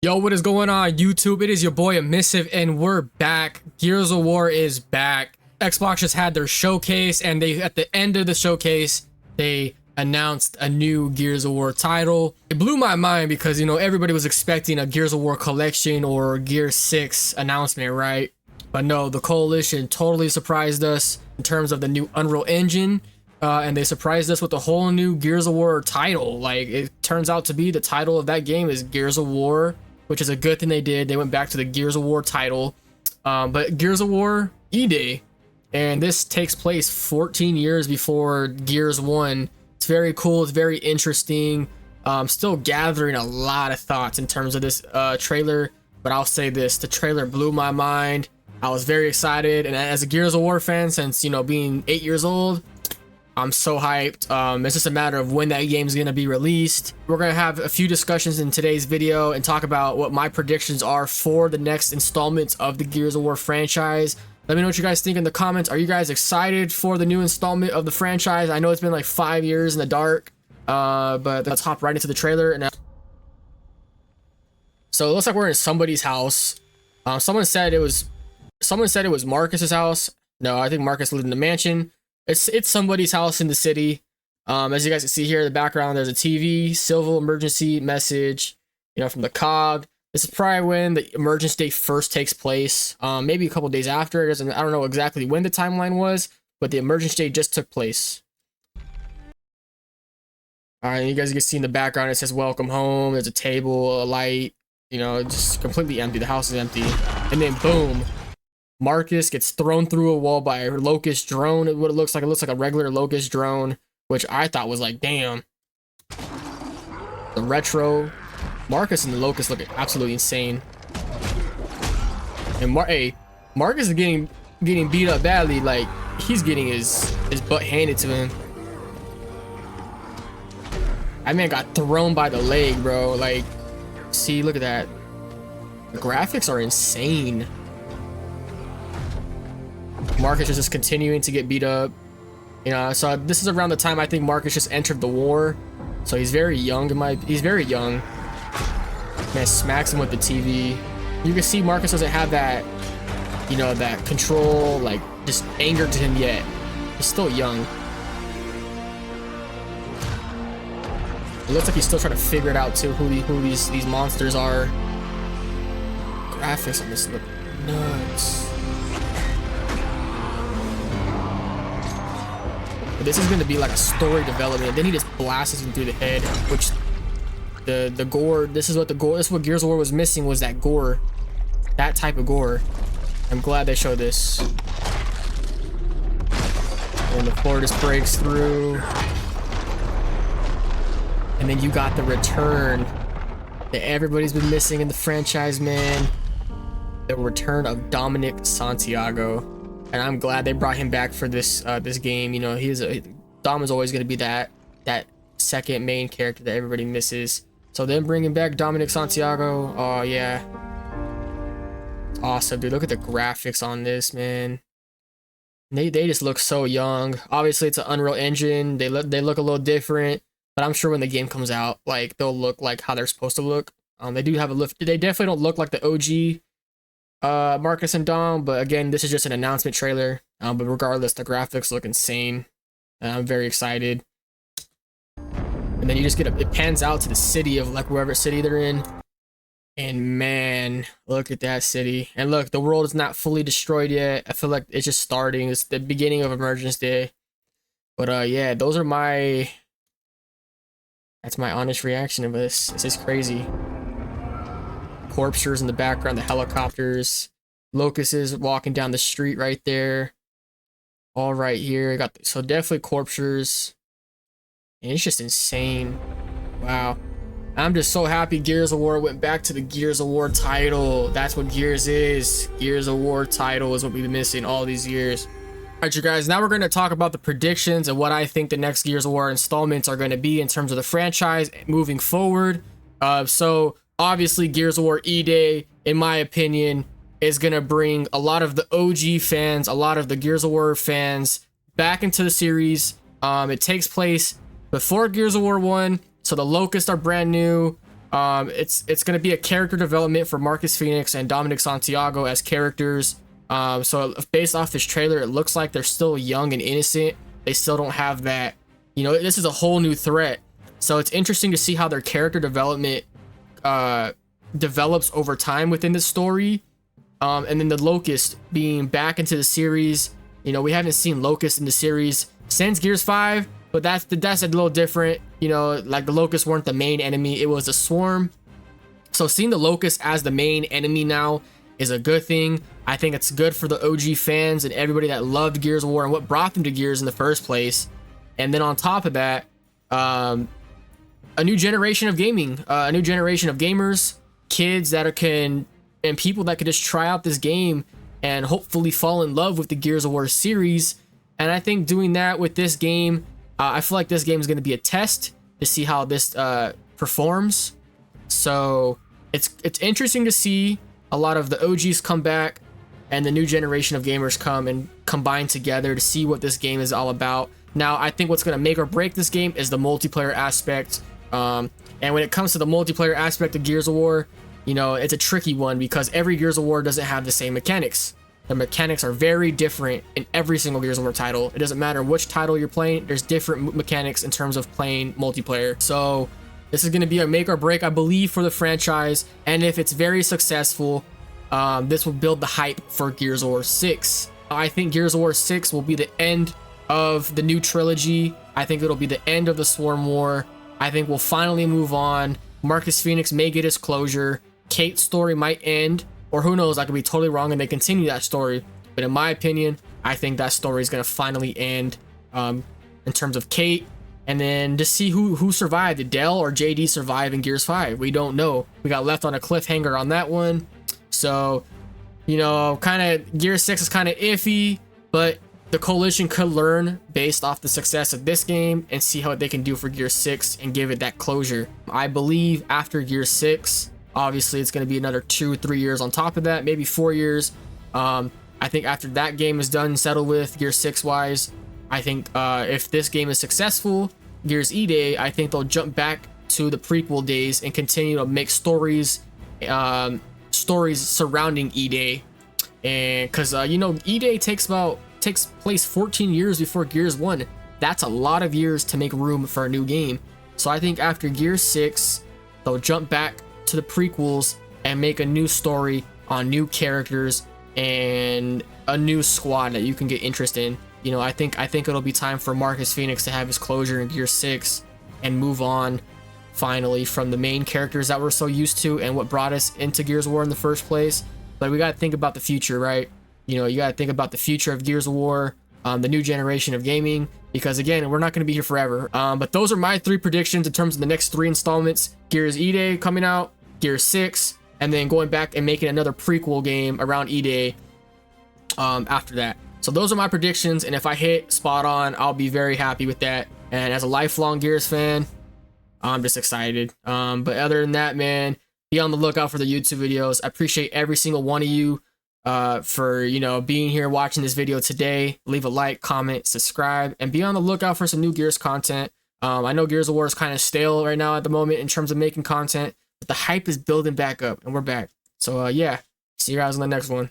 Yo, what is going on YouTube? It is your boy Emissive and we're back. Gears of War is back. Xbox just had their showcase and at the end of the showcase, they announced a new Gears of War title. It blew my mind because, everybody was expecting a Gears of War collection or Gear 6 announcement, right? But no, the Coalition totally surprised us in terms of the new Unreal Engine. And they surprised us with a whole new Gears of War title. Like, it turns out to be the title of that game is Gears of War, which is a good thing they did. They went back to the Gears of War title. But Gears of War E-Day, and this takes place 14 years before Gears 1. It's very cool. It's very interesting. Still gathering a lot of thoughts in terms of this trailer. But I'll say this, the trailer blew my mind. I was very excited. And as a Gears of War fan, since, being 8 years old, I'm so hyped. It's just a matter of when that game is going to be released. We're going to have a few discussions in today's video and talk about what my predictions are for the next installments of the Gears of War franchise. Let me know what you guys think in the comments. Are you guys excited for the new installment of the franchise? I know it's been like 5 years in the dark, but let's hop right into the trailer. So it looks like we're in somebody's house. Someone said it was Marcus's house. No, I think Marcus lived in the mansion. It's somebody's house in the city. As you guys can see here in the background, there's a TV, civil emergency message, from the COG. This is probably when the emergency day first takes place. Maybe a couple days after. I don't know exactly when the timeline was, but the emergency day just took place. All right, you guys can see in the background, it says welcome home. There's a table, a light, just completely empty. The house is empty. And then boom. Marcus gets thrown through a wall by a Locust drone. What it looks like a regular Locust drone, which I thought was like, damn. The retro. Marcus and the Locust look absolutely insane. And Marcus is getting beat up badly. Like, he's getting his butt handed to him. That man got thrown by the leg, bro. Like, see, look at that. The graphics are insane. Marcus is just continuing to get beat up. So this is around the time I think Marcus just entered the war. So he's very young. He's very young. Man smacks him with the TV. You can see Marcus doesn't have that, that control, like just anger to him yet. He's still young. It looks like he's still trying to figure it out too, who these monsters are. Graphics on this look nuts. This is going to be like a story development. Then he just blasts him through the head, which the gore, this is what Gears of War was missing, was that gore. That type of gore. I'm glad they showed this. And the floor just breaks through. And then you got the return that everybody's been missing in the franchise, man. The return of Dominic Santiago. And I'm glad they brought him back for this game. Dom is always going to be that second main character that everybody misses. So then bringing back Dominic Santiago, oh yeah, it's awesome, dude. Look at the graphics on this, man. They just look so young. Obviously, it's an Unreal Engine. They look a little different, but I'm sure when the game comes out, like, they'll look like how they're supposed to look. They do have a lift. They definitely don't look like the OG. Marcus and Dom, but again, this is just an announcement trailer. But regardless, the graphics look insane. I'm very excited. And then you just it pans out to the city of like wherever city they're in. And man, look at that city. And look, the world is not fully destroyed yet. I feel like it's just starting. It's the beginning of Emergence Day. But yeah, that's my honest reaction of this. This is crazy. Corpsers in the background, the helicopters. Locust is walking down the street right there. All right here. So definitely corpsers. And it's just insane. Wow. I'm just so happy Gears of War went back to the Gears of War title. That's what Gears is. Gears of War title is what we've been missing all these years. All right, you guys, now we're going to talk about the predictions and what I think the next Gears of War installments are going to be in terms of the franchise moving forward. So obviously Gears of War E-Day, in my opinion, is going to bring a lot of the OG fans, a lot of the Gears of War fans back into the series. It takes place before Gears of War 1, so the Locusts are brand new. It's going to be a character development for Marcus Phoenix and Dominic Santiago as characters. So based off this trailer, it looks like they're still young and innocent. They still don't have that, you know, this is a whole new threat. So it's interesting to see how their character development develops over time within the story. And then the Locust being back into the series. You know, we haven't seen Locust in the series since Gears 5, but that's a little different. You know, like the Locusts weren't the main enemy, it was a swarm. So seeing the Locust as the main enemy now is a good thing. I think it's good for the OG fans and everybody that loved Gears of War and what brought them to Gears in the first place. And then on top of that, a new generation of gaming, a new generation of gamers, kids that and people that could just try out this game and hopefully fall in love with the Gears of War series. And I think doing that with this game, I feel like this game is going to be a test to see how this performs. So it's interesting to see a lot of the OGs come back and the new generation of gamers come and combine together to see what this game is all about. Now, I think what's going to make or break this game is the multiplayer aspect. And when it comes to the multiplayer aspect of Gears of War, you know, it's a tricky one because every Gears of War doesn't have the same mechanics. The mechanics are very different in every single Gears of War title. It doesn't matter which title you're playing, there's different mechanics in terms of playing multiplayer. So this is going to be a make or break, I believe, for the franchise. And if it's very successful, this will build the hype for Gears of War 6. I think Gears of War 6 will be the end of the new trilogy. I think it'll be the end of the Swarm War. I think we'll finally move on. Marcus Phoenix may get his closure. Kate's story might end, or who knows, I could be totally wrong and they continue that story. But in my opinion, I think that story is going to finally end in terms of Kate. And then to see who survived. Did Dell or JD survive in Gears 5? We don't know. We got left on a cliffhanger on that one. So, you know, kind of Gears 6 is kind of iffy, but the Coalition could learn based off the success of this game and see how they can do for Gears 6 and give it that closure. I believe after Gears 6, obviously it's going to be another 2-3 years on top of that, maybe 4 years. I think after that game is done and settled with, Gears 6 wise, I think if this game is successful, Gears E-Day, I think they'll jump back to the prequel days and continue to make stories surrounding E-Day. And because you know, E-Day takes place 14 years before Gears 1. That's a lot of years to make room for a new game. So I think after Gears 6, they'll jump back to the prequels and make a new story on new characters and a new squad that you can get interest in. You know, I think it'll be time for Marcus Phoenix to have his closure in Gears 6 and move on finally from the main characters that we're so used to and what brought us into Gears of War in the first place. But we got to think about the future, right? You know, you got to think about the future of Gears of War, the new generation of gaming, because again, we're not going to be here forever. But those are my 3 predictions in terms of the next 3 installments. Gears E-Day coming out, Gears 6, and then going back and making another prequel game around E-Day after that. So those are my predictions, and if I hit spot on, I'll be very happy with that. And as a lifelong Gears fan, I'm just excited. But other than that, man, be on the lookout for the YouTube videos. I appreciate every single one of you for, you know, being here watching this video today. Leave a like, comment, subscribe, and be on the lookout for some new Gears content. I know Gears of War is kind of stale right now at the moment in terms of making content, but the hype is building back up, and we're back. So yeah, see you guys in the next one.